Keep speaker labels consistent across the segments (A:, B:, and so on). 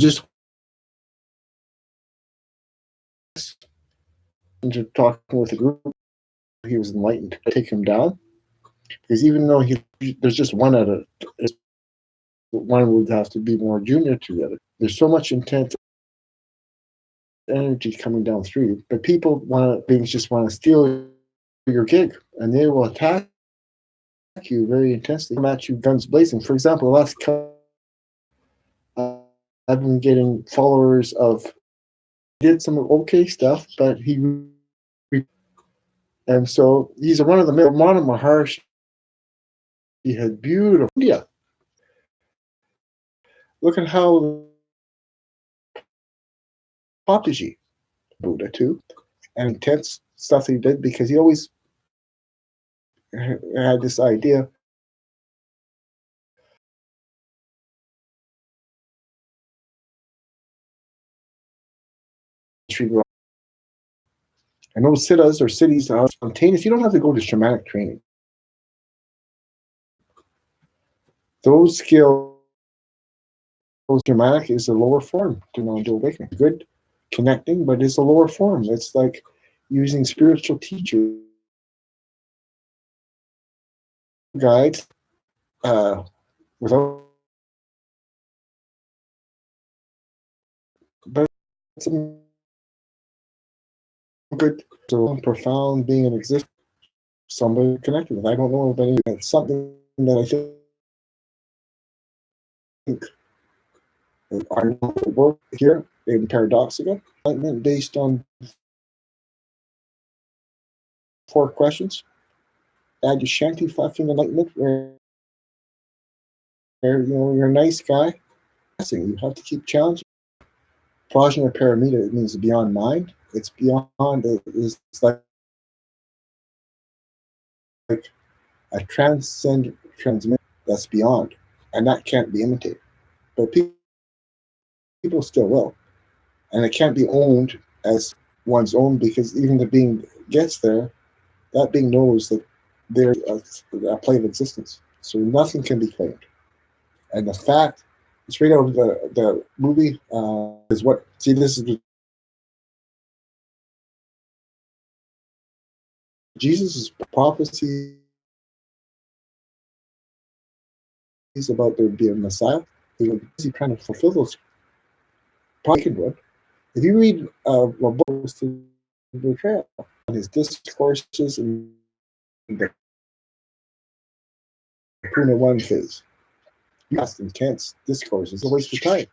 A: just into talking with a group, he was enlightened. I take him down because even though there's just one at a, one would have to be more junior to the other. There's so much intense energy coming down through you, but beings just want to steal your gig, and they will attack you very intensely, come at you guns blazing. For example, the last I've been getting followers of did some okay stuff, but and so he's one of the Ramana Maharshi. He had beautiful India. Look at how Papaji, Buddha too, and intense stuff he did because he always had this idea. And those siddhas or cities are spontaneous. You don't have to go to shamanic training. Those skills, shamanic is a lower form to non-dual awakening. Good connecting, but it's a lower form. It's like using spiritual teachers, guides, without. But it's a good, so profound being in existence. Somebody connected with. I don't know if any. It's something that I think our work here in Paradoxica, enlightenment based on 4 questions. Add your shanti fucking enlightenment, where you're a nice guy. You have to keep challenging. Prajna Paramita, it means beyond mind. It's beyond. It's like a transcend that's beyond, and that can't be imitated. But people still will, and it can't be owned as one's own, because even the being gets there, that being knows that there's a plane of existence, so nothing can be claimed. And the fact, it's right out of the movie, is what, see, this is Jesus' prophecy about there being a Messiah. He was busy trying to fulfill those. Probably if you read a book to betrayal, his discourses in the Pune 1 phase, yes, intense discourses, a waste of time.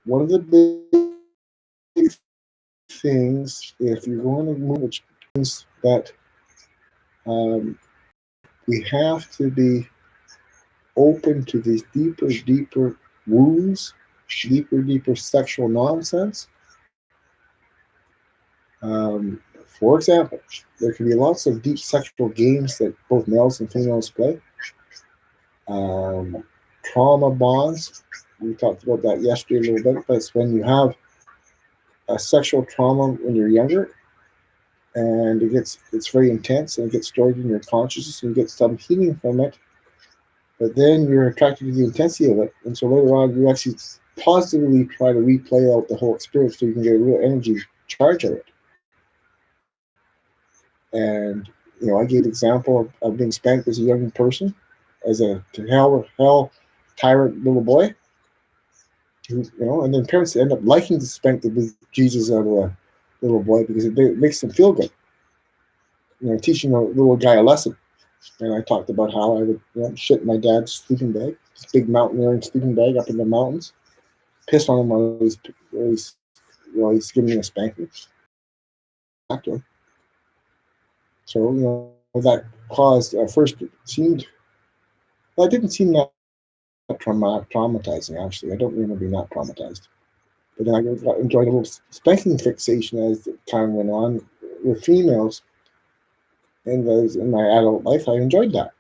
A: One of the big things, if you're going to move, which means that we have to be open to these deeper wounds, deeper sexual nonsense. For example, there can be lots of deep sexual games that both males and females play. Trauma bonds, we talked about that yesterday a little bit, but it's when you have a sexual trauma when you're younger, and it's very intense, and it gets stored in your consciousness, and you get some healing from it, but then you're attracted to the intensity of it, and so later on you actually positively try to replay out the whole experience so you can get a real energy charge of it. And I gave the example of being spanked as a young person, as a hell tyrant little boy, and then parents end up liking to spank the Jesus out of a little boy because it makes them feel good. Teaching a little guy a lesson. And I talked about how I would shit in my dad's sleeping bag, this big mountaineering sleeping bag up in the mountains, piss on him while he's giving me a spanking. Back to him. So that caused first it seemed. Well, it didn't seem that traumatizing, actually. I don't remember being that traumatized. But then I enjoyed a little spanking fixation as the time went on with females. In my adult life, I enjoyed that.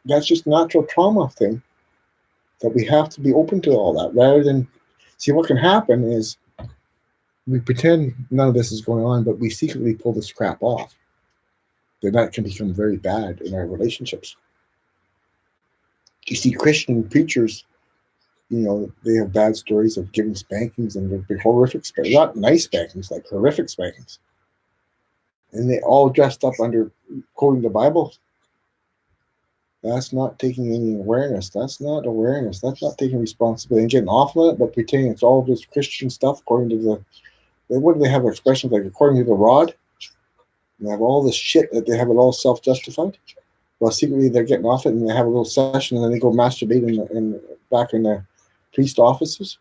A: That's just natural trauma thing that we have to be open to all that, rather than see what can happen is we pretend none of this is going on, but we secretly pull this crap off. Then that can become very bad in our relationships. You see Christian preachers they have bad stories of giving spankings, and they're horrific spankings, not nice spankings, like horrific spankings. And they all dressed up under quoting the Bible. That's not taking any awareness. That's not awareness. That's not taking responsibility and getting off of it, but pretending it's all this Christian stuff according to what do they have expressions like according to the rod? And they have all this shit that they have it all self-justified. Well, secretly they're getting off it, and they have a little session, and then they go masturbate back in the priest offices.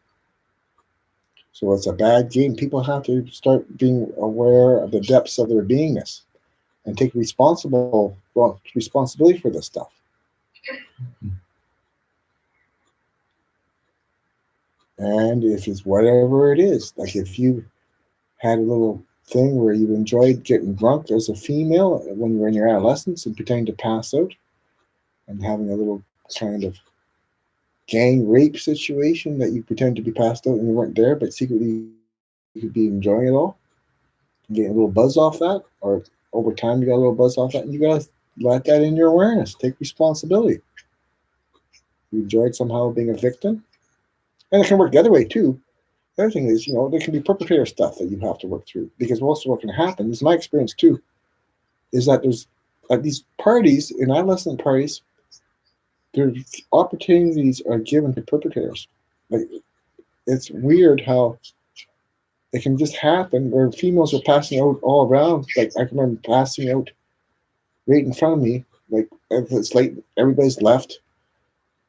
A: So it's a bad game. People have to start being aware of the depths of their beingness and take responsibility for this stuff. And if it's whatever it is, like if you had a little thing where you enjoyed getting drunk as a female when you were in your adolescence and pretending to pass out and having a little kind of gang rape situation that you pretend to be passed out and you weren't there, but secretly you could be enjoying it all, getting a little buzz off that, or over time you got a little buzz off that, and you gotta let that in your awareness. Take responsibility. You enjoyed somehow being a victim, and it can work the other way too. The other thing is, there can be perpetrator stuff that you have to work through, because also what can happen, this is my experience too, is that there's at these parties, in adolescent parties, there's opportunities are given to perpetrators. Like, it's weird how it can just happen where females are passing out all around. Like, I can remember passing out right in front of me. Like, if it's late, everybody's left,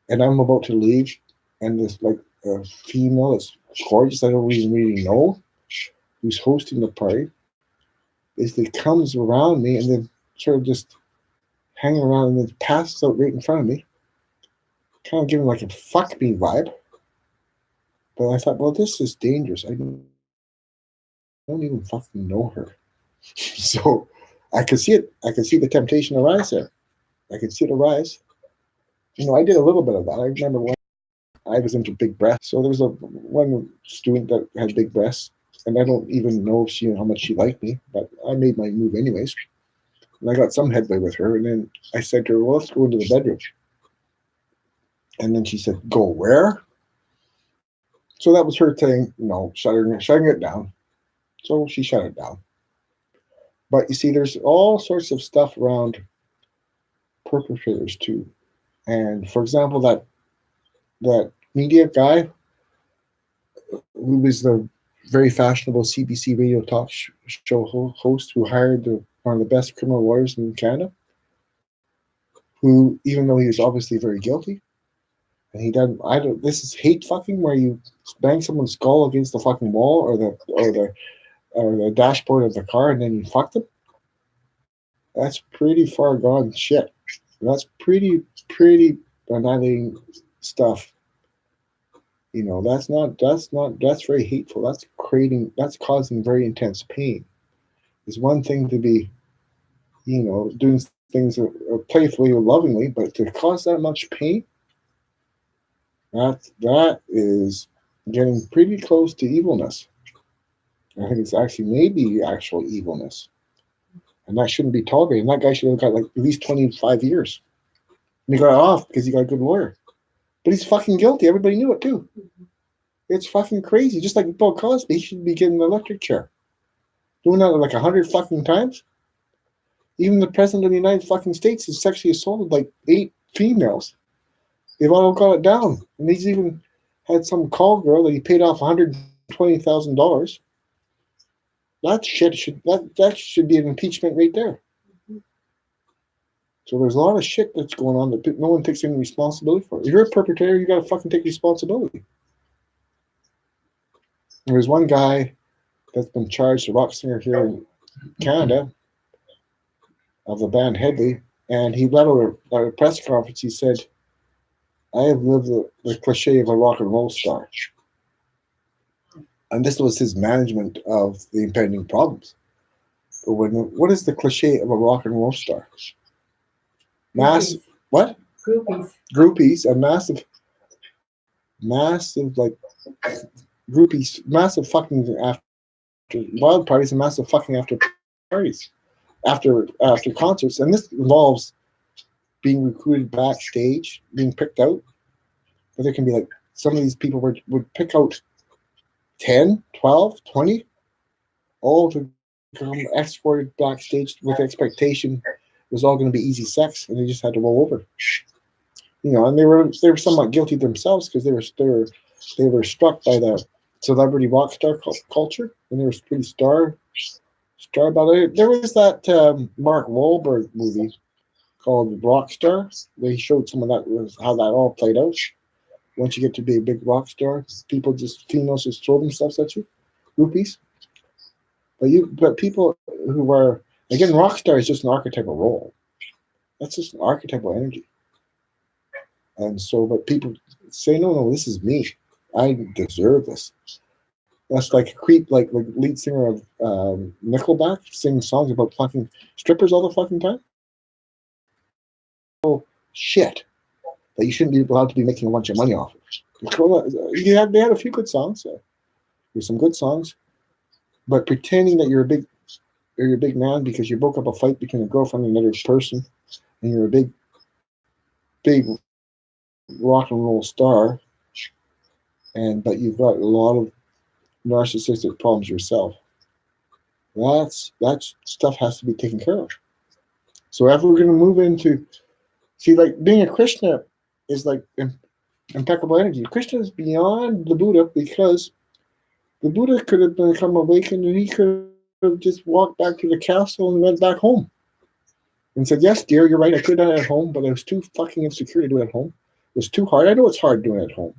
A: and I'm about to leave, and this like a female that's gorgeous, I don't even really know, who's hosting the party, basically comes around me and then sort of just hanging around and then passes out right in front of me, kind of giving like a fuck me vibe. But I thought, well, this is dangerous. I don't even fucking know her. So I could see it. I could see the temptation arise there. I could see it arise. I did a little bit of that. I remember when I was into big breasts. So there was one student that had big breasts, and I don't even know if how much she liked me, but I made my move anyways. And I got some headway with her, and then I said to her, well, let's go into the bedroom. And then she said, go where? So that was her saying, shutting it down. So she shut it down. But you see, there's all sorts of stuff around perpetrators too. And for example, that media guy who was the very fashionable CBC radio talk show host who hired one of the best criminal lawyers in Canada, who, even though he was obviously very guilty, and he done, this is hate fucking, where you bang someone's skull against the fucking wall or the dashboard of the car and then you fuck them. That's pretty far gone shit. That's pretty annihilating stuff. That's very hateful. That's causing very intense pain. It's one thing to be, doing things playfully or lovingly, but to cause that much pain, that is getting pretty close to evilness. I think it's actually maybe actual evilness. And that shouldn't be tolerated. And that guy should have got like at least 25 years. And he got off because he got a good lawyer. But he's fucking guilty. Everybody knew it too. It's fucking crazy. Just like Bill Cosby, he should be getting an electric chair. Doing that like 100 fucking times. Even the president of the United fucking States has sexually assaulted like 8 females. They've all got it down. And he's even had some call girl that he paid off $120,000. That shit should be an impeachment right there. So there's a lot of shit that's going on that no one takes any responsibility for. If you're a perpetrator, you got to fucking take responsibility. There's one guy that's been charged, a rock singer here in Canada, of the band Headley, and he let out a press conference. He said, I have lived the cliche of a rock and roll star. And this was his management of the impending problems. But what is the cliche of a rock and roll star?
B: Groupies.
A: What? Groupies, and massive like groupies, massive fucking after wild parties and massive fucking after parties, after concerts. And this involves being recruited backstage, being picked out. But there can be like some of these people would pick out 10, 12, 20, all to come escorted backstage with expectation it was all going to be easy sex, and they just had to roll over. And they were somewhat guilty themselves because they were struck by the celebrity rock star culture, and they were pretty star about it. There was that Mark Wahlberg movie called Rockstar. They showed some of that was how that all played out. Once you get to be a big rock star, females just throw themselves at you, groupies. But people who are, again, rock star is just an archetypal role. That's just an archetypal energy. And so, but people say, no, this is me. I deserve this. That's like a creep, like the lead singer of Nickelback singing songs about fucking strippers all the fucking time. Oh, shit. That you shouldn't be allowed to be making a bunch of money off of. They had a few good songs. There's some good songs. But pretending that you're a big man because you broke up a fight between a girlfriend and another person, and you're a big rock and roll star, but you've got a lot of narcissistic problems yourself. That stuff has to be taken care of. So if we're going to move into, like being a Krishna is like impeccable energy. Krishna is beyond the Buddha because the Buddha could have become awakened and he could have just walked back to the castle and went back home and said, yes, dear, you're right. I could have done it at home, but I was too fucking insecure to do it at home. It was too hard. I know it's hard doing it at home.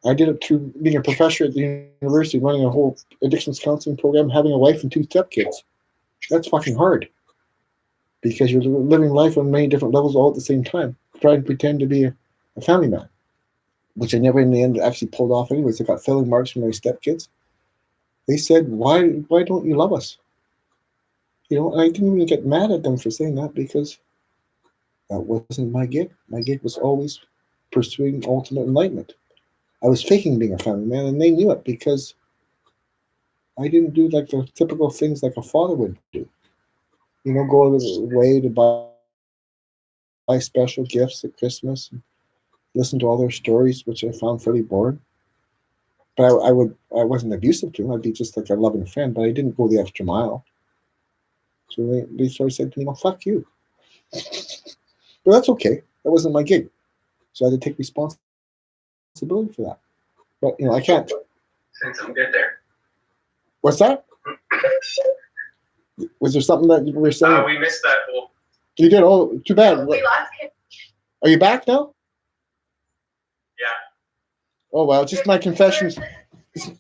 A: I did it through being a professor at the university, running a whole addictions counseling program, having a wife and 2 stepkids. That's fucking hard because you're living life on many different levels all at the same time. Trying to pretend to be a family man, which I never in the end actually pulled off anyways. I got filling marks from my stepkids. They said, why don't you love us? And I didn't even get mad at them for saying that because that wasn't my gig. My gig was always pursuing ultimate enlightenment. I was faking being a family man, and they knew it because I didn't do like the typical things like a father would do. Go out of the way to buy special gifts at Christmas and listen to all their stories, which I found fairly boring. But I wasn't abusive to them. I'd be just like a loving friend, but I didn't go the extra mile. So they sort of said to me, well, fuck you. But that's okay. That wasn't my gig. So I had to take responsibility for that. But, I can't.
B: Saying something good there.
A: What's that? Was there something that you were saying?
B: We missed that whole.
A: You did? Oh, too bad.
C: We lost him.
A: Are you back now?
B: Yeah.
A: Oh, well, just my confessions.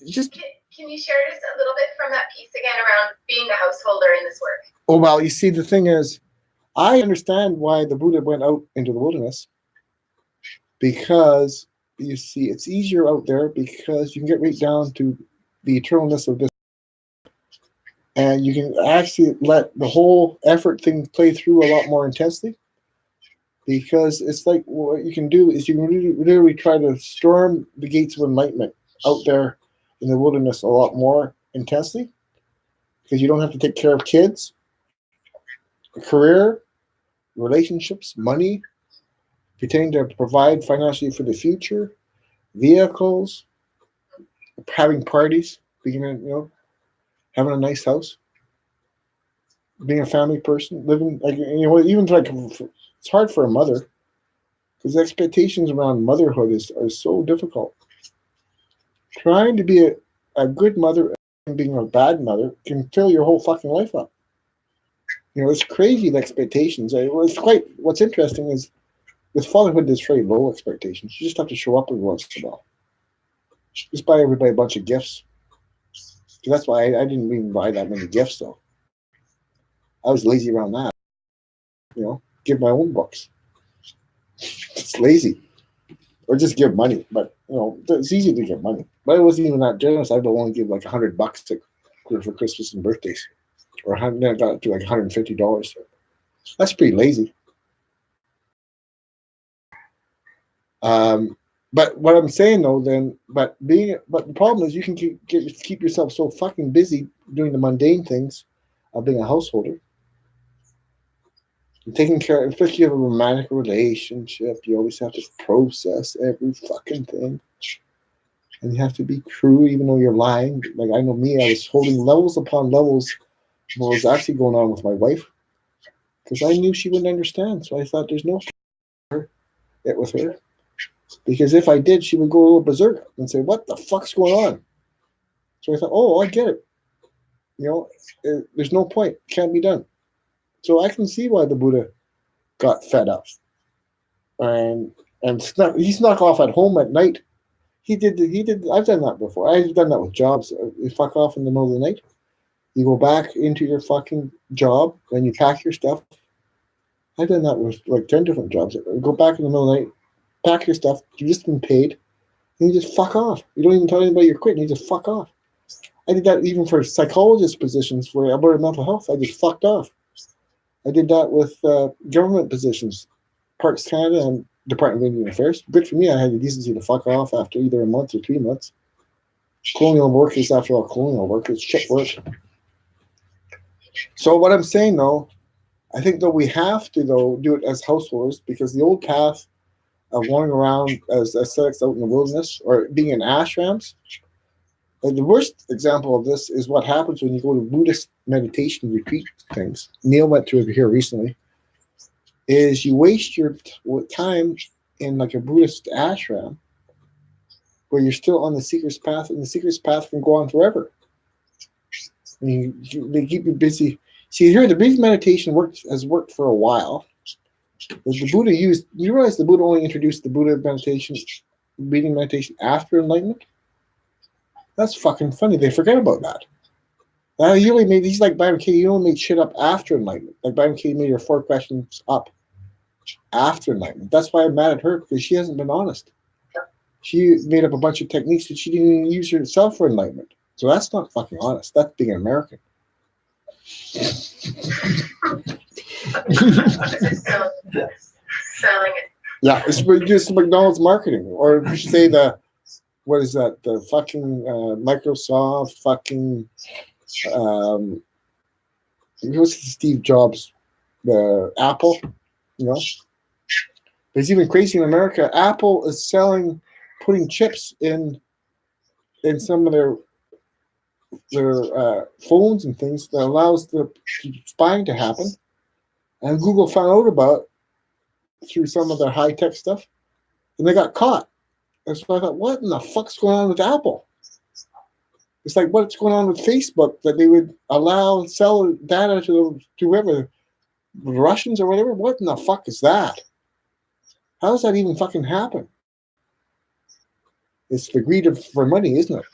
A: Just.
C: Can you share just a little bit from that piece again around being a householder in this work?
A: Oh, well, you see, the thing is, I understand why the Buddha went out into the wilderness because, you see, it's easier out there because you can get right down to the eternalness of this. And you can actually let the whole effort thing play through a lot more intensely because it's like what you can do is you can literally try to storm the gates of enlightenment out there in the wilderness a lot more intensely because you don't have to take care of kids, career, relationships, money, pretending to provide financially for the future, vehicles, having parties, having a nice house, being a family person, living like even like it's hard for a mother because expectations around motherhood are so difficult. Trying to be a good mother and being a bad mother can fill your whole fucking life up. It's crazy the expectations. What's interesting is with fatherhood, there's very low expectations. You just have to show up every once in a while. Just buy everybody a bunch of gifts. That's why I didn't even buy that many gifts, though. I was lazy around that. Give my own books. It's lazy. Or just give money. But, it's easy to give money. But I wasn't even that generous. I'd only give like $100 for Christmas and birthdays. Or then I got it to like $150. That's pretty lazy. But what I'm saying though, but the problem is you can keep yourself so fucking busy doing the mundane things of being a householder Taking care, especially if you have a romantic relationship, you always have to process every fucking thing. And you have to be true even though you're lying. Like I know me, I was holding levels upon levels of what was actually going on with my wife. Because I knew she wouldn't understand. So I thought there's no it with her. Because if I did, she would go a little berserk and say, "What the fuck's going on?" So I thought, "Oh, I get it. You know, there's no point. It can't be done." So I can see why the Buddha got fed up and he snuck off at home at night. He did. He did. I've done that before. I've done that with jobs. You fuck off in the middle of the night. You go back into your fucking job and you pack your stuff. I've done that with like 10 different jobs. Go back in the middle of the night, pack your stuff. You've just been paid, and you just fuck off. You don't even tell anybody you're quitting. You just fuck off. I did that even for psychologist positions for Alberta mental health. I just fucked off. I did that with government positions, Parks Canada and Department of Indian Affairs. Good for me. I had the decency to fuck off after either a month or 3 months. Colonial work is, after all, colonial work. It's shit work. So what I'm saying, though, I think, though, we have to, though, do it as householders, because the old path of wandering around as ascetics out in the wilderness or being in ashrams, and the worst example of this is what happens when you go to Buddhist meditation retreat things. Neil went to it here recently. Is you waste your time in like a Buddhist ashram where you're still on the seeker's path, and the seeker's path can go on forever. They keep you busy. See, here the brief meditation has worked for a while. The Buddha used. You realize the Buddha only introduced the Buddha meditation, breathing meditation after enlightenment. That's fucking funny. They forget about that. Now you only made. He's like Byron Katie. You only made shit up after enlightenment. Like Byron Katie made her 4 questions up after enlightenment. That's why I'm mad at her, because she hasn't been honest. She made up a bunch of techniques that she didn't even use herself for enlightenment. So that's not fucking honest. That's being an American.
C: Selling it.
A: Yeah, it's just McDonald's marketing, or you should say what is that? The fucking Microsoft fucking what's Steve Jobs, the Apple, you know. It's even crazy in America. Apple is putting chips in some of their phones and things that allows the spying to happen. And Google found out about it through some of their high-tech stuff, and they got caught. And so I thought, what in the fuck's going on with Apple? It's like what's going on with Facebook, that they would sell data to whoever, the Russians or whatever. What in the fuck is that? How does that even fucking happen? It's the greed for money, isn't it?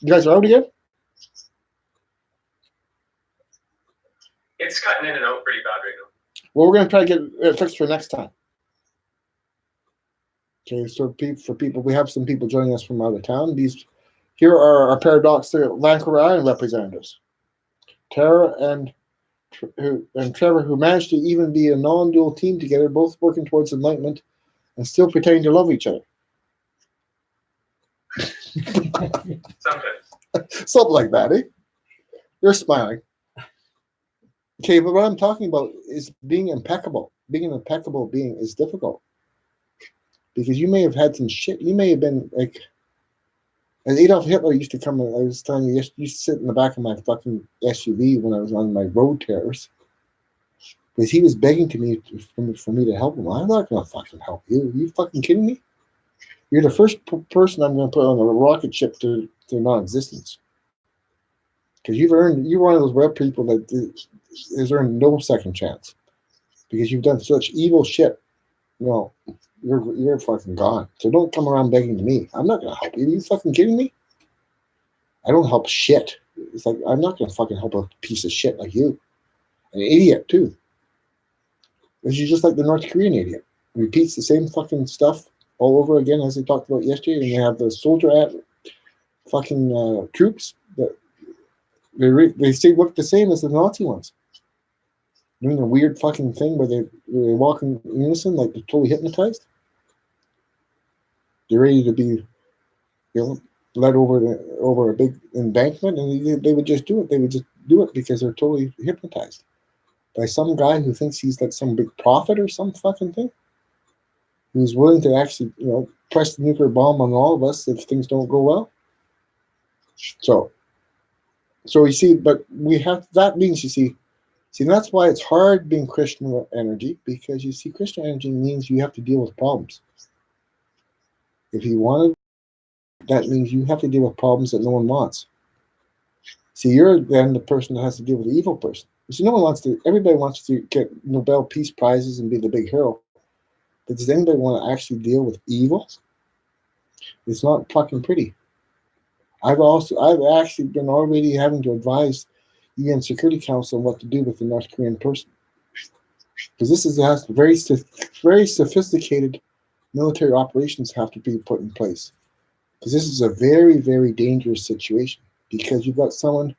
A: You guys are out again?
B: It's cutting in and out pretty bad right now.
A: Well, we're going to try to get it fixed for next time. Okay, so for people, we have some people joining us from out of town. Here are our paradoxical Vancouver Island representatives, Tara and Trevor, who managed to even be a non-dual team together, both working towards enlightenment and still pretending to love each other.
B: Sometimes.
A: Something like that, eh? You're smiling. Okay, but what I'm talking about is being impeccable. Being an impeccable being is difficult. Because you may have had some shit. You may have been like, as Adolf Hitler used to come, I was telling you, used to sit in the back of my fucking SUV when I was on my road tears. Because he was begging for me to help him. I'm not going to fucking help you. Are you fucking kidding me? You're the first person I'm going to put on a rocket ship to non-existence. Because you're one of those rare people that has earned no second chance. Because you've done such evil shit. No, you're fucking gone. So don't come around begging to me. I'm not going to help you. Are you fucking kidding me? I don't help shit. It's like, I'm not going to fucking help a piece of shit like you. An idiot, too. Because you're just like the North Korean idiot. Repeats the same fucking stuff all over again as they talked about yesterday. And they have the soldier fucking troops that they say look the same as the Nazi ones. Doing a weird fucking thing where they walk in unison like they're totally hypnotized. They're ready to be, led over a big embankment, and they would just do it. They would just do it because they're totally hypnotized. by some guy who thinks he's like some big prophet or some fucking thing, who's willing to actually, press the nuclear bomb on all of us if things don't go well. So you see, but that means, see, that's why it's hard being Krishna energy, because you see, Krishna energy means you have to deal with problems. If you want to, that means you have to deal with problems that no one wants. See, you're then the person that has to deal with the evil person. You see, everybody wants to get Nobel Peace Prizes and be the big hero. But does anybody want to actually deal with evil? It's not fucking pretty. I've actually been already having to advise UN Security Council on what to do with the North Korean person. Because this has very sophisticated military operations have to be put in place. Because this is a very, very dangerous situation. Because you've got someone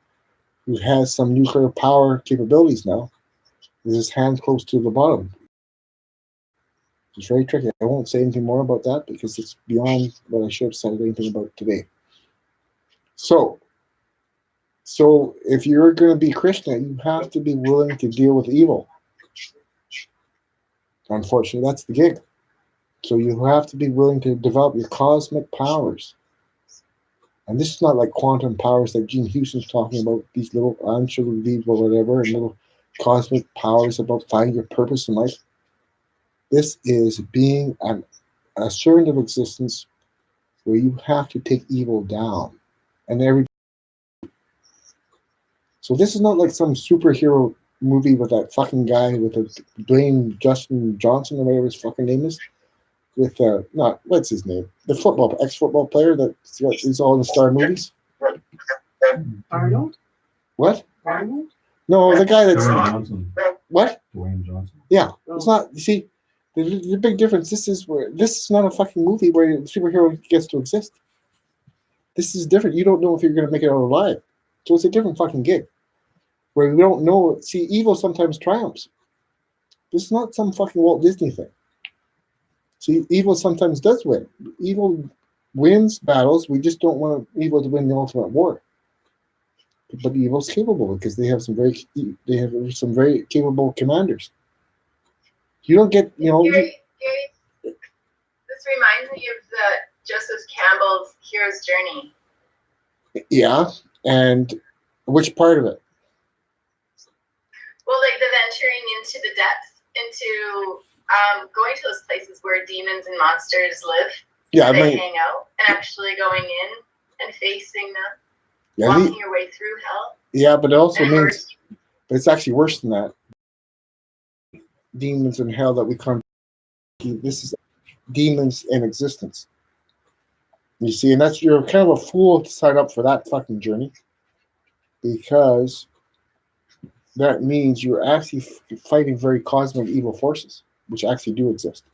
A: who has some nuclear power capabilities now, with his hand close to the bottom. It's very tricky. I won't say anything more about that because it's beyond what I should have said anything about today. So if you're going to be Krishna, you have to be willing to deal with evil. Unfortunately, that's the gig. So you have to be willing to develop your cosmic powers. And this is not like quantum powers like Gene Houston's talking about, these little unsure or whatever, and little cosmic powers about finding your purpose in life. This is being a servant of existence where you have to take evil down. So this is not like some superhero movie with that fucking guy with a Dwayne Justin Johnson or whatever his fucking name is. With what's his name? The ex-football player he's all in the star movies.
D: Arnold?
A: What?
D: Arnold?
A: No, the guy that's
E: Dwayne Johnson.
A: What?
E: Dwayne Johnson.
A: Yeah, it's not. You see, the big difference. This is not a fucking movie where the superhero gets to exist. This is different. You don't know if you're going to make it out alive, so it's a different fucking gig. Where you don't know. See, evil sometimes triumphs. This is not some fucking Walt Disney thing. See, evil sometimes does win. Evil wins battles. We just don't want evil to win the ultimate war. But evil's capable because they have some very capable commanders. You don't get,
C: Gary, this reminds me of Joseph Campbell's Hero's Journey.
A: Yeah, and which part of it?
C: Well, like the venturing into the depths, into going to those places where demons and monsters live.
A: Yeah,
C: they hang out, and actually going in and facing them, walking your way through hell.
A: Yeah, but it also means, but it's actually worse than that. Demons in hell that we can't. This is demons in existence. You see, and you're kind of a fool to sign up for that fucking journey, because that means you're actually fighting very cosmic evil forces, which actually do exist.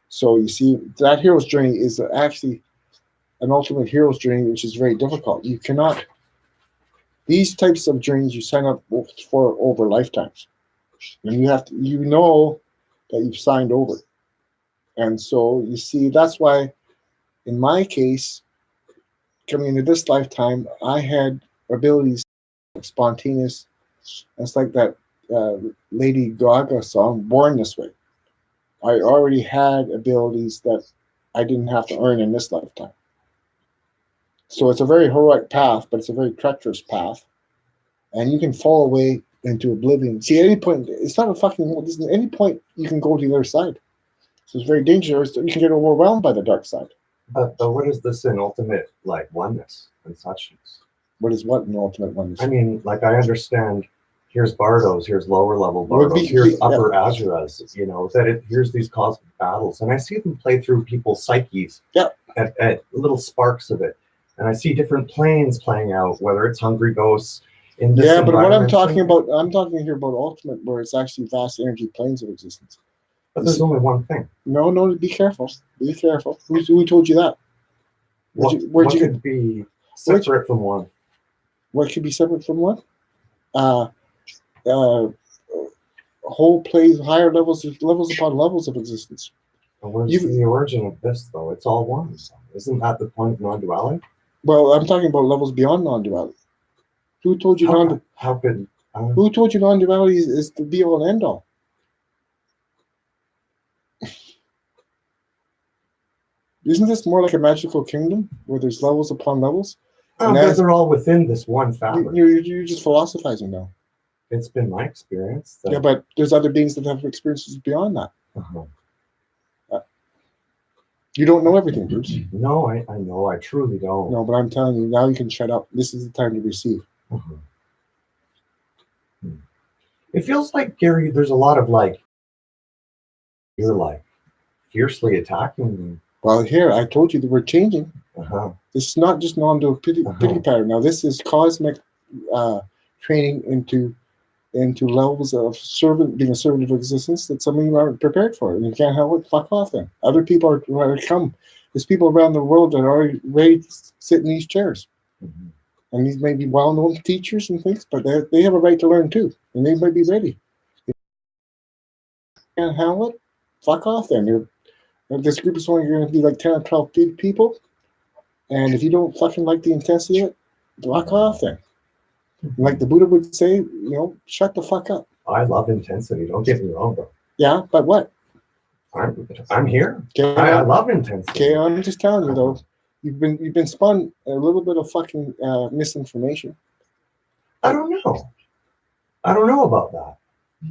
A: So you see, that hero's journey is actually an ultimate hero's journey, which is very difficult. You cannot. These types of journeys you sign up for over lifetimes, and you have to, that you've signed over. And so you see, that's why, in my case, coming into this lifetime, I had abilities spontaneous. It's like that Lady Gaga song, "Born This Way." I already had abilities that I didn't have to earn in this lifetime. So it's a very heroic path, but it's a very treacherous path. And you can fall away into oblivion. See, at any point, it's not at any point you can go to the other side. So it's very dangerous. You can get overwhelmed by the dark side.
F: But what is this in ultimate, oneness and suchness?
A: What is what in ultimate oneness?
F: I mean, I understand, here's Bardos, here's lower level Bardos, here's upper Azuras, here's these cosmic battles. And I see them play through people's psyches at little sparks of it. And I see different planes playing out, whether it's hungry ghosts in this
A: but what I'm talking about here about ultimate, where it's actually vast energy planes of existence.
F: But there's only one thing.
A: No, be careful. Be careful. Who told you that?
F: What could be separate from one?
A: What could be separate from one? Whole plays, higher levels upon levels of existence.
F: And where's the origin of this, though? It's all one. Isn't that the point of non-duality?
A: Well, I'm talking about levels beyond non-duality. Who told you
F: How could
A: Who told you non-duality is the be-all and end-all? Isn't this more like a magical kingdom where there's levels upon levels?
F: But they're all within this one fabric.
A: You're just philosophizing now.
F: It's been my experience.
A: Yeah, but there's other beings that have experiences beyond that. You don't know everything, Bruce.
F: No, I know. I truly don't.
A: No, but I'm telling you, now you can shut up. This is the time to receive.
F: It feels like, Gary, there's a lot of you're fiercely attacking me.
A: Well, here, I told you that we're changing. This is not just non-dual pity pattern. Now, this is cosmic training into levels of being a servant of existence that some of you aren't prepared for. And you can't help it. Fuck off then. Other people are come. There's people around the world that are already ready to sit in these chairs. And these may be well-known teachers and things, but they have a right to learn too. And they might be ready. If you can't handle it, fuck off then. This group is only going to be like 10 or 12 people. And if you don't fucking like the intensity of it, fuck off then. Like the Buddha would say, shut the fuck up.
F: I love intensity. Don't get me wrong, bro.
A: Yeah, but what?
F: I'm here.
A: Okay,
F: I love intensity.
A: Okay, I'm just telling you though, you've been spun a little bit of fucking misinformation.
F: I don't know. I don't know about that.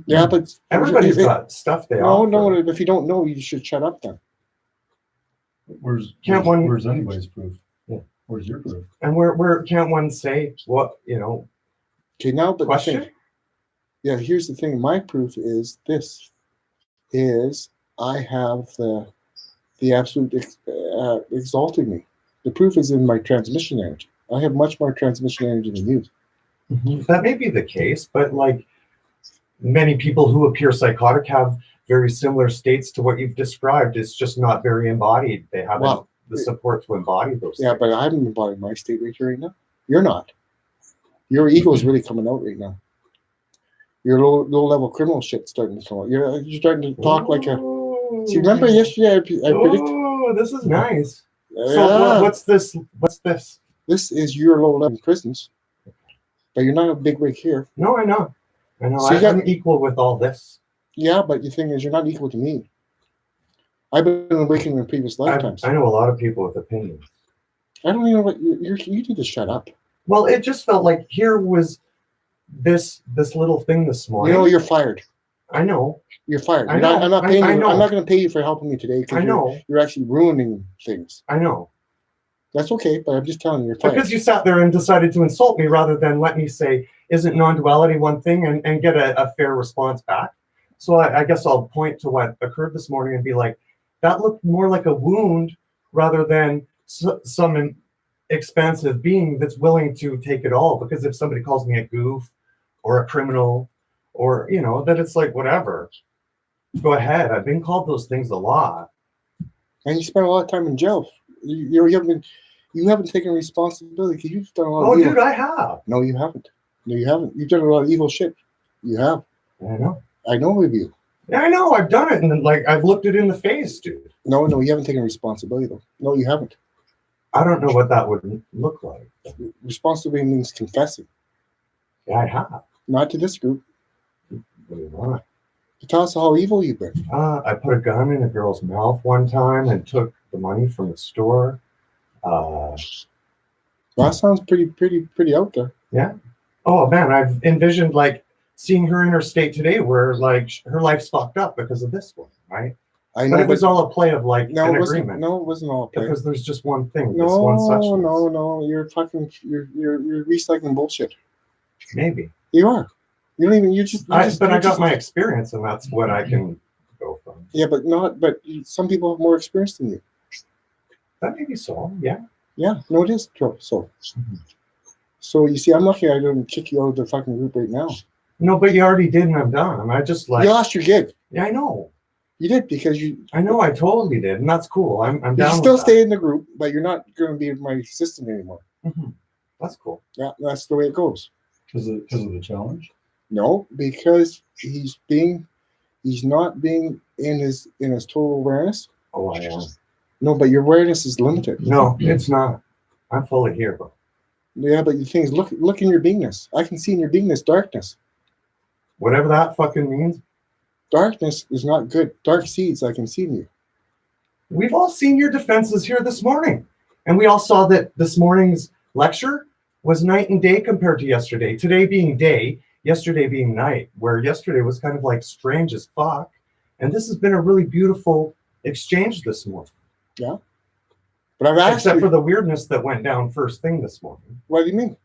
A: Yeah, but
F: everybody's got stuff they offer.
A: No. If you don't know, you should shut up then.
E: Where's anybody's proof?
F: Yeah.
E: Where's your proof?
F: And where can't one say what
A: Okay, now but
F: question?
A: Here's the thing. My proof is this: I have the absolute exalting me. The proof is in my transmission energy. I have much more transmission energy than you.
F: That may be the case, but many people who appear psychotic have very similar states to what you've described. It's just not very embodied. They have the support to embody those things.
A: But I'm embodying my state right now. You're not. Your ego is really coming out right now. Your low level criminal shit starting to come out. You're starting to talk like a. See, remember yesterday I predicted.
F: Oh, this is nice. So what's this? What's this?
A: This is your low level prisons. But you're not a big wig here.
F: No, I know. So I'm equal with all this.
A: Yeah, but the thing is, you're not equal to me. I've been awakening in previous lifetimes.
F: I know a lot of people with opinions.
A: I don't even know what you need to shut up.
F: Well, it just felt like here was this little thing this morning.
A: You're fired.
F: I know.
A: You're fired.
F: I'm not
A: paying you. I'm not going to pay you for helping me today because you're actually ruining things.
F: I know.
A: That's okay, but I'm just telling you, you're fired.
F: Because you sat there and decided to insult me rather than let me say, isn't non-duality one thing, and get a fair response back. So I guess I'll point to what occurred this morning and be like, that looked more like a wound rather than some expansive being that's willing to take it all. Because if somebody calls me a goof or a criminal or, that it's like, whatever. Go ahead. I've been called those things a lot.
A: And you spent a lot of time in jail. You haven't taken responsibility because you've done a lot of evil.
F: Dude, I have.
A: No, you haven't. No, you haven't. You've done a lot of evil shit. You have.
F: I know.
A: I know of you.
F: Yeah, I know. I've done it, and I've looked it in the face, dude.
A: No, you haven't taken responsibility though. No, you haven't.
F: I don't know what that would look like.
A: Responsibility means confessing.
F: Yeah, I have.
A: Not to this group.
F: What do you want?
A: To tell us how evil you've been.
F: I put a gun in a girl's mouth one time and took the money from the store.
A: That sounds pretty out there.
F: Yeah. Oh man, I've envisioned seeing her in her state today where her life's fucked up because of this one, right?
A: I know,
F: but it was all a play of an agreement.
A: No, it wasn't all a play.
F: Because there's just one thing.
A: No,
F: this one such
A: no. You're recycling bullshit.
F: Maybe.
A: You are. You don't even.
F: I got my experience, and that's what I can go from.
A: Yeah, but some people have more experience than you.
F: That may be so. Yeah.
A: Yeah. No, it is true. So. So you see, I'm lucky I didn't kick you out of the fucking group right now.
F: No, but you already did, and I'm done. I just
A: you lost your gig.
F: Yeah, I know.
A: You did because you.
F: I know. I totally did, and that's cool. I'm down.
A: You can still stay in the group, but you're not going to be my assistant anymore.
F: Mm-hmm. That's cool.
A: Yeah, that's the way it goes.
E: Because of the challenge?
A: No, because he's not being in his total awareness.
F: Oh, I am.
A: No, but your awareness is limited.
F: No, it's not. I'm fully here, bro.
A: Yeah, but the thing is, look in your beingness. I can see in your beingness darkness.
F: Whatever that fucking means.
A: Darkness is not good. Dark seeds I can see in you.
F: We've all seen your defenses here this morning. And we all saw that this morning's lecture was night and day compared to yesterday. Today being day, yesterday being night, where yesterday was kind of like strange as fuck. And this has been a really beautiful exchange this morning.
A: Yeah. But I've asked
F: Except
A: you,
F: for the weirdness that went down first thing this morning.
A: what do you mean?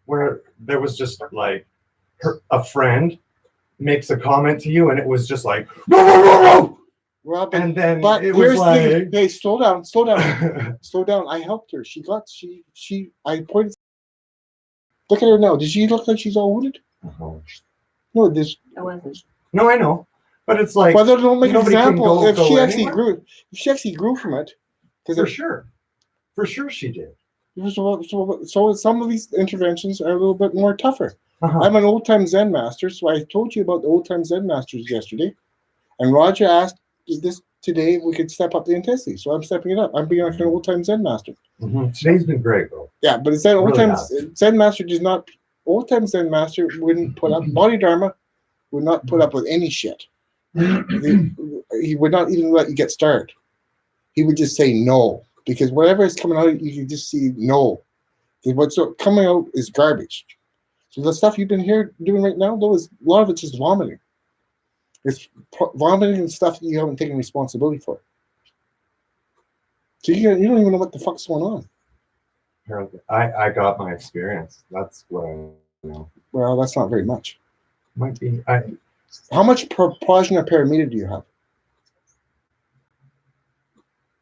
F: Where there was just like a friend makes a comment to you and it was just like, whoa, whoa, whoa, whoa!
A: Well,
F: And then
A: but
F: it
A: here's
F: was
A: the thing.
F: like,
A: Hey, slow down, slow down. I helped her. I pointed. Look at her now. Does she look like she's all wounded? No, this.
D: I wasn't.
F: no, I know, but it's like,
A: Well, don't make an
F: nobody can
A: example. If
F: go
A: she actually
F: anywhere.
A: grew from it,
F: for sure she did.
A: So some of these interventions are a little bit more tougher.
F: Uh-huh.
A: I'm an old time Zen master, so I told you about the old time Zen masters yesterday, and Roger asked this today if we could step up the intensity, so I'm stepping it up. I'm being like an old time Zen master.
F: Mm-hmm. Today's been great, bro.
A: Yeah, but it's that old
F: Really
A: time Zen master does not. Old time Zen master wouldn't put up. Bodhidharma would not put up with any shit. He would not even let you get started. He would just say no, because whatever is coming out, you can just see no. What's coming out is garbage. So the stuff you've been here doing right now, though, is a lot of it's just vomiting. It's vomiting and stuff that you haven't taken responsibility for. So you don't even know what the fuck's going on.
F: Harold, I got my experience. That's what I know.
A: Well, that's not very much.
F: Might be.
A: How much prajna paramita do you have?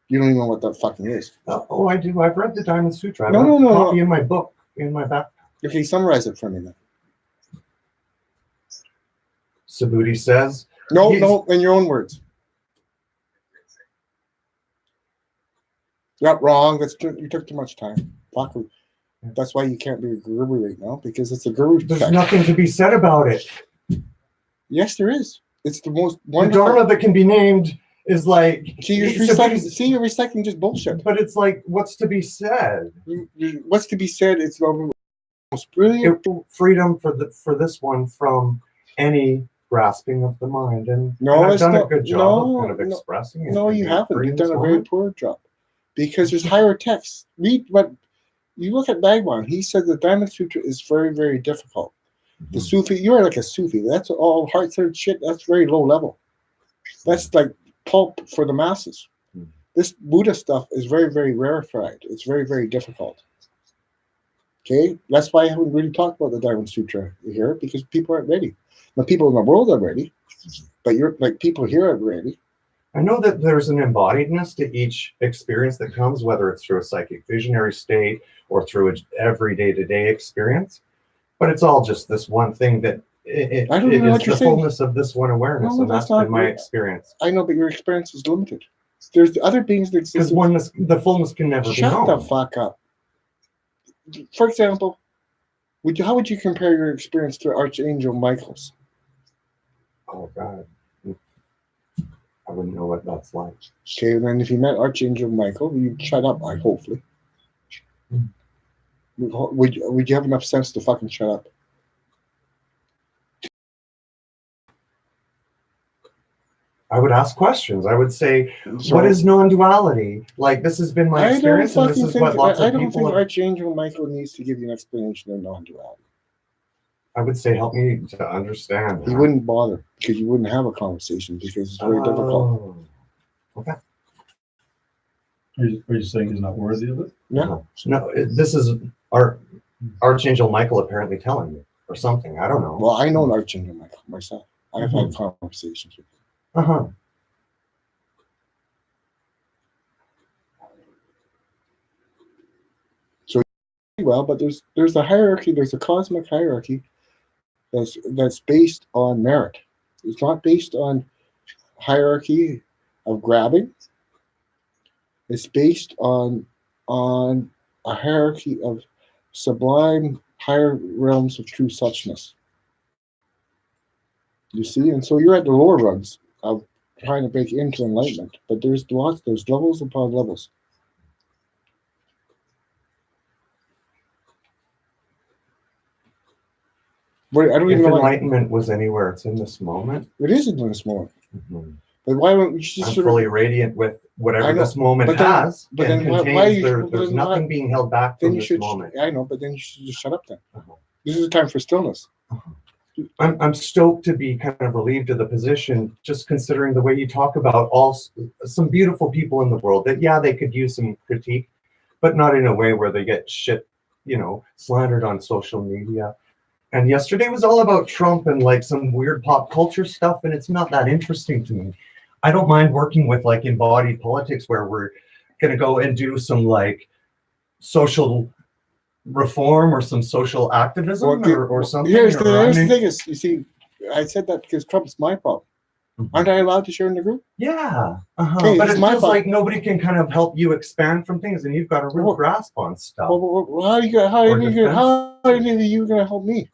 A: You don't even know what that fucking is.
F: Oh, I do. I've read the Diamond Sutra. I have
A: No,
F: a copy in my book, in my backpack.
A: Okay, summarize it for me then.
F: Subhuti says,
A: No,
F: He's-
A: no, in your own words. Yep, wrong. You took too much time. Fuck. That's why you can't be a guru right now, because it's a guru.
F: there's
A: effect.
F: nothing to be said about it.
A: Yes, there is. It's the most
F: The
A: wonderful.
F: Dharma that can be named is like,
A: See, you're recycling just bullshit.
F: but it's like, what's to be said?
A: What's to be said? It's the most brilliant.
F: Freedom for this one from any grasping of the mind. And
A: No,
F: I've
A: it's
F: done
A: not-
F: a good job
A: no,
F: of kind of
A: no,
F: expressing it.
A: No,
F: and
A: you
F: being
A: haven't.
F: free
A: You've
F: in
A: done
F: this
A: a very
F: moment.
A: poor job. Because there's higher texts. Read what you look at Bhagwan. He said the Diamond Sutra is very, very difficult. The Sufi, you're like a Sufi. That's all heart-centered shit. That's very low level. That's like pulp for the masses. This Buddha stuff is very, very rarefied. It's very, very difficult. Okay? That's why I haven't really talked about the Diamond Sutra here, because people aren't ready. The people in the world are ready, but you're like people here are ready.
F: I know that there's an embodiedness to each experience that comes, whether it's through a psychic visionary state or through an every day-to-day experience. But it's all just this one thing that it
A: I don't know
F: is
A: what you're
F: the
A: saying.
F: fullness of this one awareness,
A: No,
F: and
A: that's
F: that's
A: not
F: been my
A: right.
F: experience.
A: I know, but your experience is limited. There's other beings that exist.
F: Because oneness, the fullness can never be
A: Shut
F: known.
A: the fuck up. For example, how would you compare your experience to Archangel Michael's?
F: Oh God, I wouldn't know what that's like.
A: Okay, and then if you met Archangel Michael, you'd shut up, hopefully. Would you have enough sense to fucking shut up?
F: I would ask questions. I would say,
A: So-
F: what is non-duality? Like, this has been my experience, and this is what lots
A: I
F: of
A: don't
F: people
A: think
F: have.
A: Archangel Michael needs to give you an explanation of non-duality.
F: I would say, help me to understand.
A: He wouldn't bother, because you wouldn't have a conversation, because it's very difficult.
F: Okay.
E: Are you saying he's not worthy of it?
A: Yeah.
F: No, this is Archangel Michael apparently telling me, or something. I don't know.
A: Well, I know Archangel Michael myself. I've had conversations with him.
F: Uh-huh.
A: Well, but there's a hierarchy, there's a cosmic hierarchy that's based on merit. It's not based on hierarchy of grabbing. It's based on a hierarchy of sublime higher realms of true suchness. You see, and so you're at the lower rungs of trying to break into enlightenment, but there's levels upon levels. Wait, I don't
F: If
A: even know why.
F: enlightenment was anywhere, it's in this moment.
A: It isn't in this moment.
F: Mhm.
A: But why don't we just
F: I'm
A: sort
F: fully
A: of,
F: radiant with
A: I
F: whatever
A: know,
F: this moment
A: but then-
F: has
A: but
F: and
A: then why
F: contains.
A: you-
F: There,
A: but
F: there's
A: then
F: nothing
A: why-
F: being held back
A: then
F: from
A: you
F: this
A: should,
F: moment.
A: I know, but then you should just shut up then.
F: Uh-huh.
A: This is a time for stillness.
F: I'm stoked to be kind of relieved of the position, just considering the way you talk about some beautiful people in the world that, yeah, they could use some critique, but not in a way where they get shit, slandered on social media. And yesterday was all about Trump and like some weird pop culture stuff, and it's not that interesting to me. I don't mind working with like embodied politics where we're gonna go and do some like social reform or some social activism or something.
A: Here's the
F: or,
A: thing is, you see, I said that because Trump's my problem. Aren't I allowed to share in the group?
F: Yeah,
A: Hey,
F: but
A: it's
F: it
A: my
F: feels
A: fault.
F: like nobody can kind of help you expand from things, and you've got a real
A: Well,
F: grasp on stuff.
A: Well, how are you gonna help me?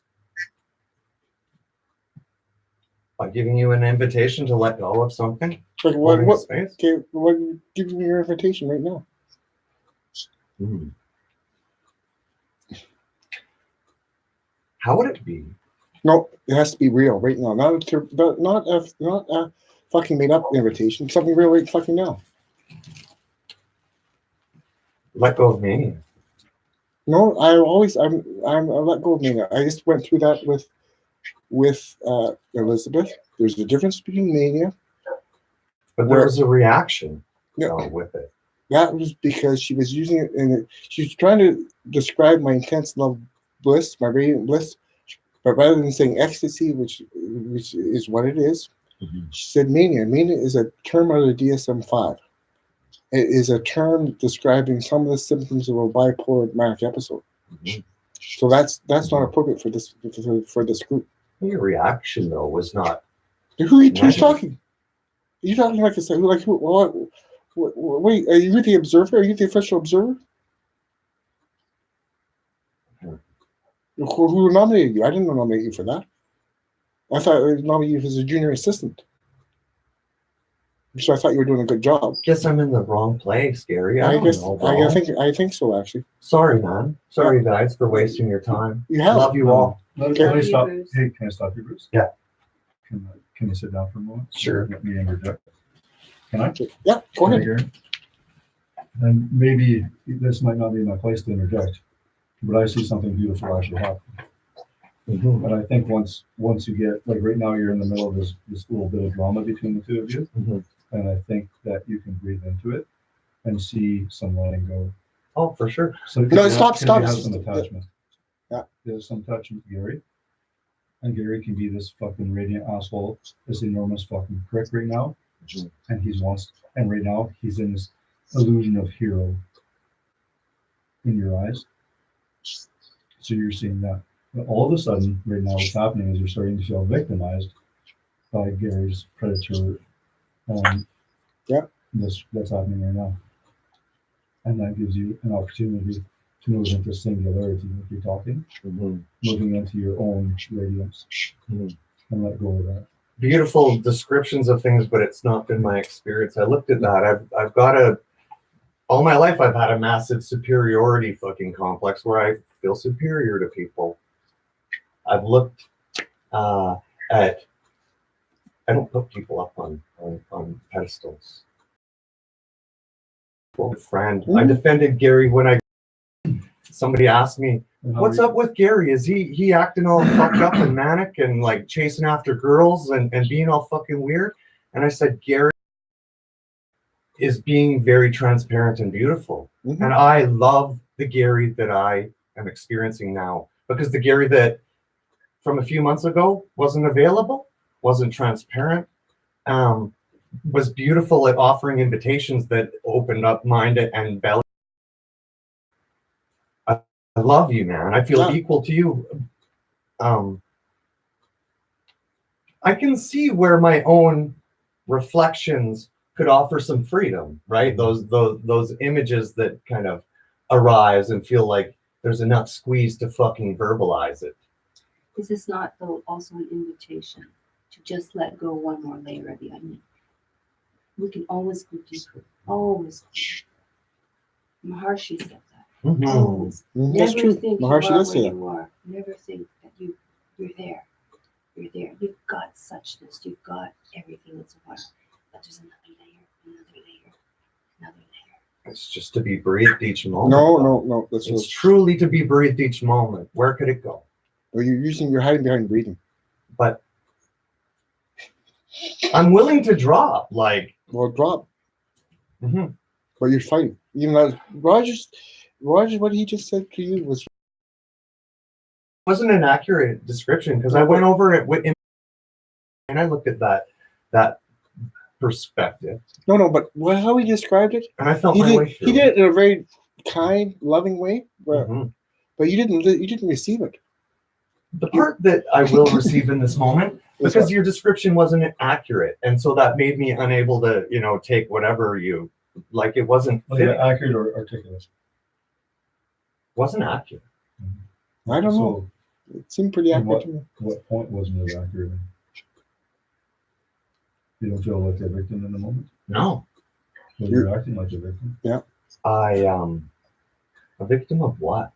F: By giving you an invitation to let go of something,
A: Like
F: holding
A: what?
F: space.
A: Okay, give me your invitation right now.
F: Mhm. How would it be?
A: No, it has to be real right now. Not a fucking made up invitation. Something real right fucking now.
F: Let go of mania.
A: No, I'm I let go of me now. I just went through that with Elizabeth. There's a difference between mania.
F: But there was a reaction
A: No,
F: with it.
A: that was because she was using it, and she was trying to describe my intense love bliss, my radiant bliss, but rather than saying ecstasy, which is what it is, she said mania. Mania is a term out of the DSM-5. It is a term describing some of the symptoms of a bipolar manic episode.
F: Mhm.
A: So that's not appropriate for this group.
F: Your reaction though was not.
A: Who's talking? Are you talking like a like who? Wait, are you the observer? Are you the official observer? Who nominated you? I didn't nominate you for that. I thought I nominated you as a junior assistant. So I thought you were doing a good job.
F: Guess I'm in the wrong place, Gary. I
A: think so actually.
F: Sorry, man. Sorry, guys, for wasting your time.
A: You have.
F: Love you all.
E: Let
A: Okay.
E: me stop.
D: Bruce.
E: Hey, can I stop you, Bruce?
F: Yeah.
E: Can you sit down for a moment?
F: Sure.
E: Let me interject. Can I?
A: Yeah, go ahead.
E: Gary? And maybe this might not be my place to interject, but I see something beautiful actually happen.
F: Mhm.
E: But I think once you get, like right now, you're in the middle of this little bit of drama between the two of you,
F: Mhm.
E: and I think that you can breathe into it and see some letting go.
F: Oh, for sure.
E: So
A: No, stop.
E: You have some attachment.
A: Yeah.
E: There's some attachment to Gary, and Gary can be this fucking radiant asshole, this enormous fucking prick right now,
F: Mhm.
E: and right now he's in this illusion of hero in your eyes. So you're seeing that. But all of a sudden, right now, what's happening is you're starting to feel victimized by Gary's predator. That's happening right now, and that gives you an opportunity to move into singularity, like you're talking,
F: Mhm.
E: moving into your own radiance,
F: Mhm.
E: and let go of that.
F: Beautiful descriptions of things, but it's not been my experience. I looked at that. I've got all my life I've had a massive superiority fucking complex where I feel superior to people. I've looked at. I don't put people up on pedestals. Well, friend, I defended Gary when somebody asked me,
E: And how
F: "What's
E: are you-
F: up with Gary? Is he acting all fucked up and manic and like chasing after girls and being all fucking weird?" And I said, Gary is being very transparent and beautiful.
A: Mhm.
F: And I love the Gary that I am experiencing now, because the Gary that from a few months ago wasn't available, wasn't transparent, was beautiful at offering invitations that opened up mind and belly. I love you, man. I feel equal to you. I can see where my own reflections could offer some freedom, right? Those images that kind of arise and feel like there's enough squeeze to fucking verbalize it.
D: Is this not though also an invitation to just let go one more layer of the onion? We can always go deeper. Always go deeper. Maharshi said that.
F: Mhm.
D: Always.
A: That's
D: Never
A: true.
D: think
A: Maharshi
D: you are
A: does say
D: where
A: that.
D: you are. Never think that you You're there. You're there. You've got suchness. You've got everything that's water. But there's another layer, another layer, another layer.
F: It's just to be breathed each moment.
A: No.
F: It's truly to be breathed each moment. Where could it go?
A: Well, you're hiding behind breathing.
F: But I'm willing to drop. Like,
A: well, drop.
F: Mhm.
A: But you're fighting. Even though Roger, what he just said to you
F: wasn't an accurate description because I went over it with, and I looked at that perspective.
A: No, but how he described it,
F: and I felt
A: he
F: my
A: did,
F: way through.
A: He did it in a very kind, loving way,
F: Mhm.
A: but you didn't receive it.
F: The part that I will receive in this moment, because your description wasn't accurate, and so that made me unable to, take whatever you like. It wasn't
E: accurate or articulate.
F: Wasn't accurate.
A: I don't know. It seemed pretty accurate to me.
E: What point wasn't it accurate? You don't feel like a victim in the moment?
F: No.
E: Well, you're acting like a victim.
A: Yeah.
F: A victim of what?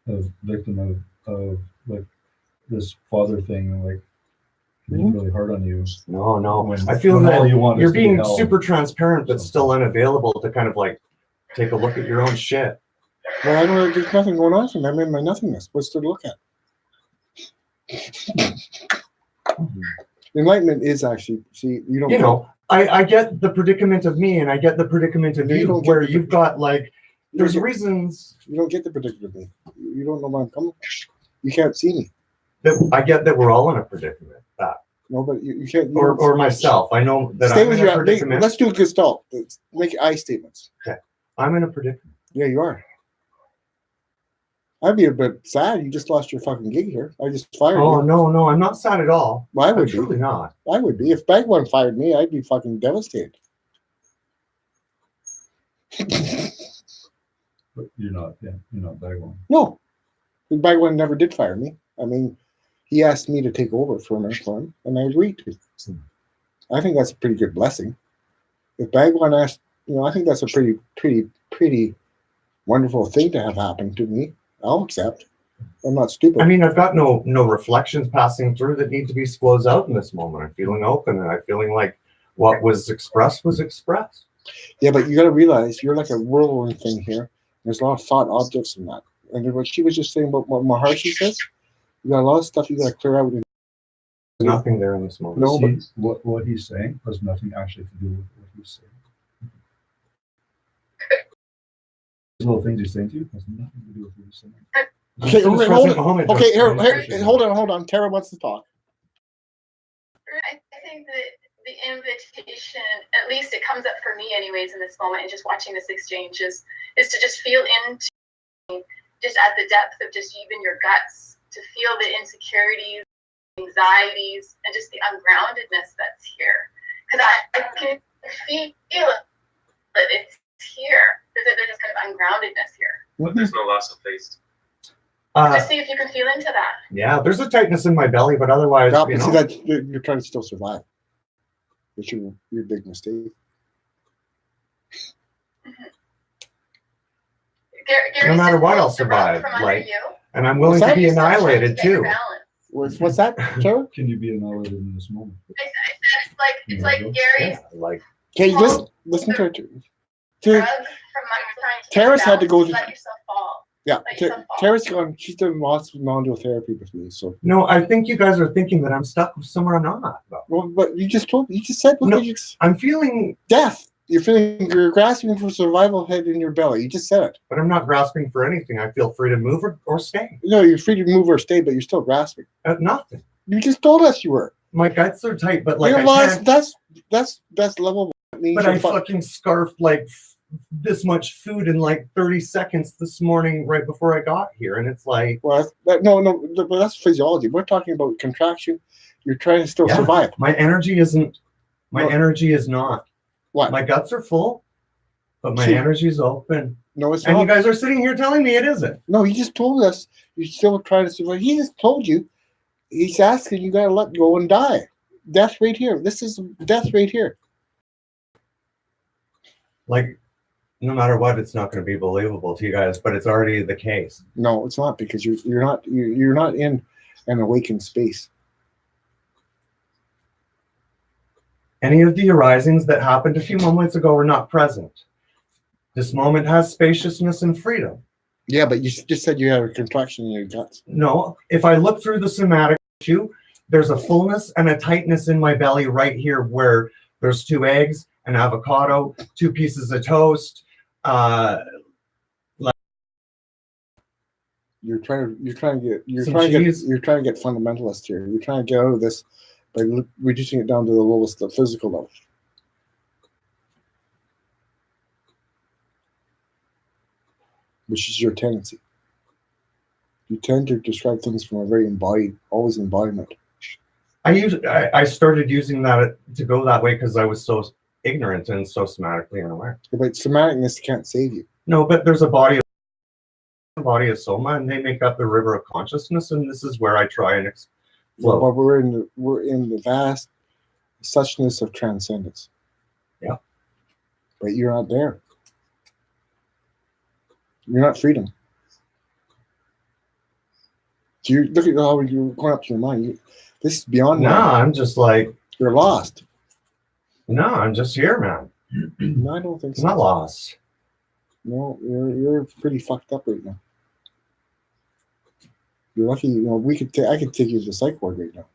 E: A victim of like this father thing, like being really hard on you.
F: No. I feel that you're being super transparent, but still unavailable to kind of like take a look at your own shit.
A: Well, I don't know. There's nothing going on for me. I'm in my nothingness. What's there to look at? Enlightenment is actually, see, you don't.
F: I get the predicament of me, and I get the predicament of you, where you've got like, there's reasons.
A: You don't get the predicament of me. You don't know where I'm coming from. You can't see me.
F: I get that we're all in a predicament.
A: No, but you can't.
F: Or myself. I know that I'm in a predicament.
A: Let's do a gestalt. Make I statements.
F: Okay. I'm in a predicament.
A: Yeah, you are. I'd be a bit sad. You just lost your fucking gig here. I just fired you.
F: Oh, no, I'm not sad at all.
A: Well, I would be.
F: Truly not.
A: I would be. If Bagwan fired me, I'd be fucking devastated.
E: But you're not Bagwan.
A: No. Bagwan never did fire me. I mean, he asked me to take over for him, and I agreed to. I think that's a pretty good blessing. If Bagwan asked, I think that's a pretty wonderful thing to have happen to me. I'll accept. I'm not stupid.
F: I mean, I've got no reflections passing through that need to be squozed out in this moment. I'm feeling open, and I'm feeling like what was expressed was expressed.
A: Yeah, but you got to realize you're like a whirlwind thing here. There's a lot of thought objects in that. And what she was just saying about what Maharshi says, you got a lot of stuff you got to clear out.
F: There's nothing there in this moment.
A: No,
E: but what he's saying has nothing actually to do with what he's saying. These little things he's saying to you has nothing to do with what he's saying.
A: Okay, hold on. Tara wants to talk.
C: I think that the invitation, at least it comes up for me anyways in this moment, and just watching this exchange is to just feel into, just at the depth of just even your guts, to feel the insecurities, anxieties, and just the ungroundedness that's here. Because I can feel it, but it's here. There's this kind of ungroundedness here.
B: But there's no loss of face.
C: Just see if you can feel into that.
F: Yeah, there's a tightness in my belly, but otherwise,
A: see that you're trying to still survive. It's your big mistake.
F: No matter what, I'll survive. And I'm willing to be annihilated too.
A: What's that, Tara?
E: Can you be annihilated in this moment?
C: I said it's like Gary's.
A: Okay, listen to her. Tara's had to go to.
C: Let yourself fall.
A: Yeah, Tara's gone. She's done lots of non-dual therapy with me. So
F: no, I think you guys are thinking that I'm stuck somewhere I'm not.
A: Well, but you just said.
F: No, I'm feeling
A: death. You're grasping for survival head in your belly. You just said it.
F: But I'm not grasping for anything. I feel free to move or stay.
A: No, you're free to move or stay, but you're still grasping.
F: Nothing.
A: You just told us you were.
F: My guts are tight, but like
A: that's level.
F: But I fucking scarfed like this much food in like 30 seconds this morning right before I got here, and it's like,
A: well, no, but that's physiology. We're talking about contraction. You're trying to still survive.
F: My energy isn't. My energy is not.
A: What?
F: My guts are full, but my energy is open.
A: No, it's
F: not. And you guys are sitting here telling me it isn't.
A: No, he just told us you're still trying to survive. He just told you. He's asking you got to let go and die. Death right here. This is death right here.
F: Like, no matter what, it's not going to be believable to you guys, but it's already the case.
A: No, it's not, because you're not in. and awakened space.
F: Any of the arisings that happened a few moments ago are not present. This moment has spaciousness and freedom.
A: Yeah, but you just said you had a contraction in your guts.
F: No, if I look through the somatic tissue, there's a fullness and a tightness in my belly right here where there's 2 eggs, an avocado, 2 pieces of toast.
A: You're trying to get fundamentalist here. You're trying to get out of this by reducing it down to the lowest, the physical level. Which is your tendency. You tend to describe things from a very always embodiment.
F: I started using that to go that way because I was so ignorant and so somatically unaware.
A: Yeah, but somaticness can't save you.
F: No, but there's a body of soma, and they make up the river of consciousness, and this is where I try and explode.
A: But we're in the vast suchness of transcendence.
F: Yeah.
A: But you're not there. You're not freedom. Do you look at how you're going up to your mind? This is beyond.
F: No, I'm just like,
A: you're lost.
F: No, I'm just here, man.
A: No, I don't think so.
F: I'm not lost.
A: No, you're pretty fucked up right now. You're lucky. You know, I could take you to the psych ward right now.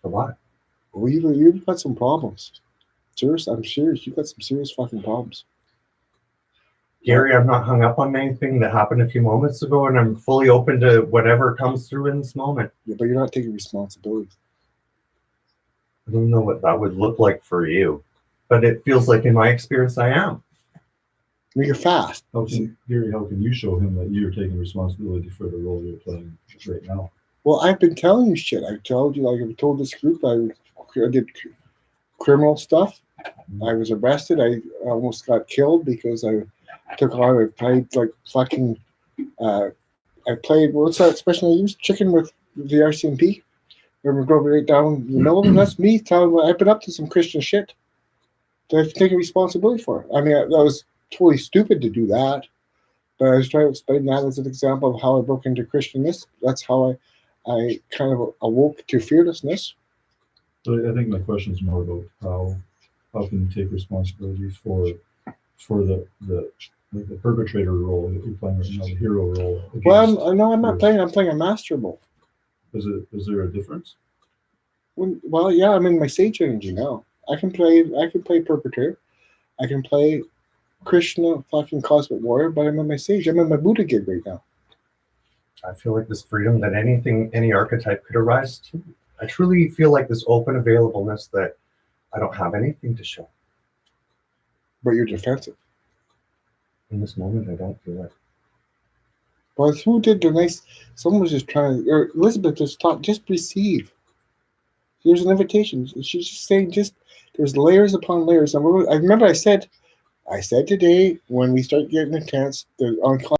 F: For what?
A: Well, you've got some problems. Serious, I'm serious. You've got some serious fucking problems.
F: Gary, I'm not hung up on anything that happened a few moments ago, and I'm fully open to whatever comes through in this moment.
A: Yeah, but you're not taking responsibility.
F: I don't know what that would look like for you, but it feels like in my experience I am.
A: You're fast.
E: Gary, how can you show him that you're taking responsibility for the role you're playing right now?
A: Well, I've been telling you shit. I've told you, like I've told this group, I did criminal stuff. I was arrested. I almost got killed because I played like fucking, I played, what's that expression I used? Chicken with the RCMP. We're going right down the middle of them. That's me telling them I've been up to some Christian shit that I've taken responsibility for. I mean, that was totally stupid to do that. But I was trying to explain that as an example of how I broke into Christianness. That's how I kind of awoke to fearlessness.
E: So I think my question is more about how can you take responsibility for the perpetrator role that you're playing right now, the hero role.
A: Well, I'm not playing. I'm playing a master role.
E: Is there a difference?
A: Well, yeah, I'm in my sage energy now. I can play perpetrator. I can play Krishna, fucking cosmic warrior, but I'm in my sage. I'm in my Buddha gig right now.
F: I feel like this freedom that any archetype could arise to. I truly feel like this open availableness that I don't have anything to show.
A: But you're defensive.
F: In this moment, I don't feel like.
A: Well, who did the nice? Someone was just trying. Or Elizabeth just taught. Just receive. There's an invitation. She's just saying. There's layers upon layers. And I remember I said today when we start getting intense, the unconscious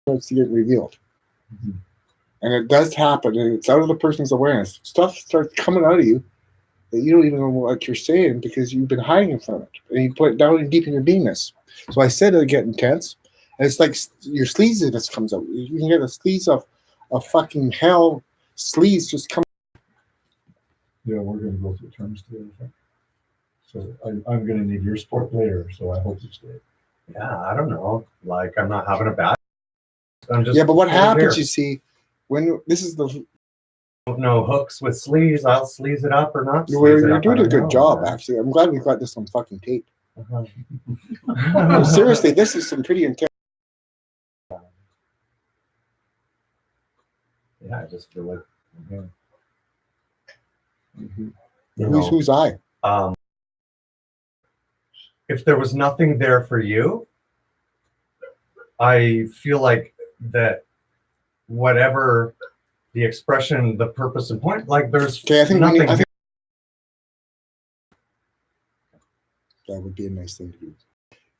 A: starts to get revealed, and it does happen. And it's out of the person's awareness. Stuff starts coming out of you that you don't even know what you're saying because you've been hiding from it, and you put it down and deep in your beingness. So I said it'll get intense. And it's like your sleaziness comes out. You can get a sleaze of fucking hell. Sleaze just come.
E: Yeah, we're going to go through terms together. So I'm going to need your support later. So I hope you stay.
F: Yeah, I don't know. Like I'm not having a bad. I'm just.
A: Yeah, but what happens? You see, when this is the.
F: No hooks with sleaze. I'll sleaze it up or not.
A: You're doing a good job, actually. I'm glad we got this on fucking tape. No, seriously, this is some pretty intense.
F: Yeah, I just feel like I'm here.
A: Who's I?
F: If there was nothing there for you, I feel like that whatever the expression, the purpose and point, like there's nothing.
A: I think that would be a nice thing to do.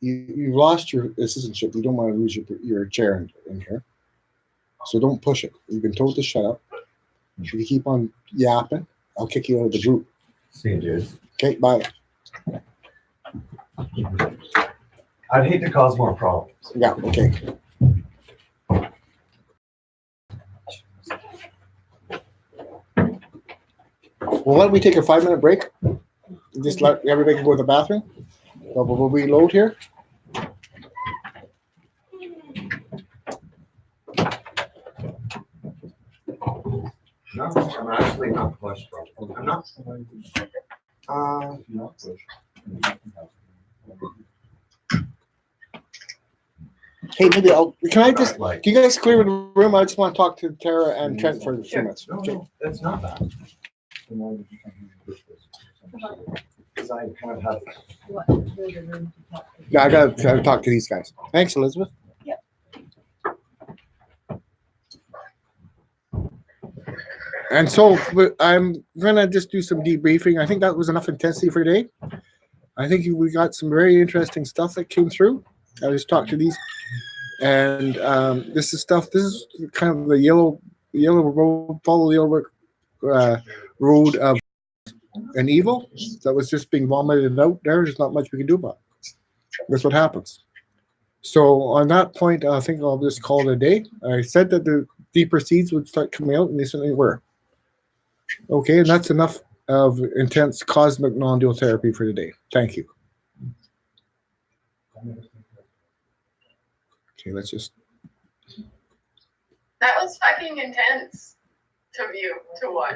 A: You lost your assistantship. You don't want to lose your chair in here. So don't push it. You've been told to shut up. If you keep on yapping, I'll kick you out of the group.
F: See you, dude.
A: Okay, bye.
F: I'd hate to cause more problems.
A: Yeah, okay. Well, why don't we take a 5-minute break? Just let everybody go to the bathroom. We'll reload here.
F: No, I'm actually not pushed, bro. I'm not.
A: Hey, maybe can I just,
F: Like,
A: can you guys clear the room? I just want to talk to Tara and Trent for a few minutes.
F: no,
A: Okay.
F: no, that's not bad. Because I kind of have.
A: Yeah, I gotta talk to these guys. Thanks, Elizabeth.
D: Yep.
A: And so I'm gonna just do some debriefing. I think that was enough intensity for today. I think we got some very interesting stuff that came through. I just talked to these, and this is stuff. This is kind of the yellow road, follow the yellow road of an evil that was just being vomited out there. There's not much we can do about it. That's what happens. So on that point, I think I'll just call it a day. I said that the deeper seeds would start coming out, and they certainly were. Okay, and that's enough of intense cosmic non-dual therapy for today. Thank you. Okay, let's just.
C: That was fucking intense to view, to watch.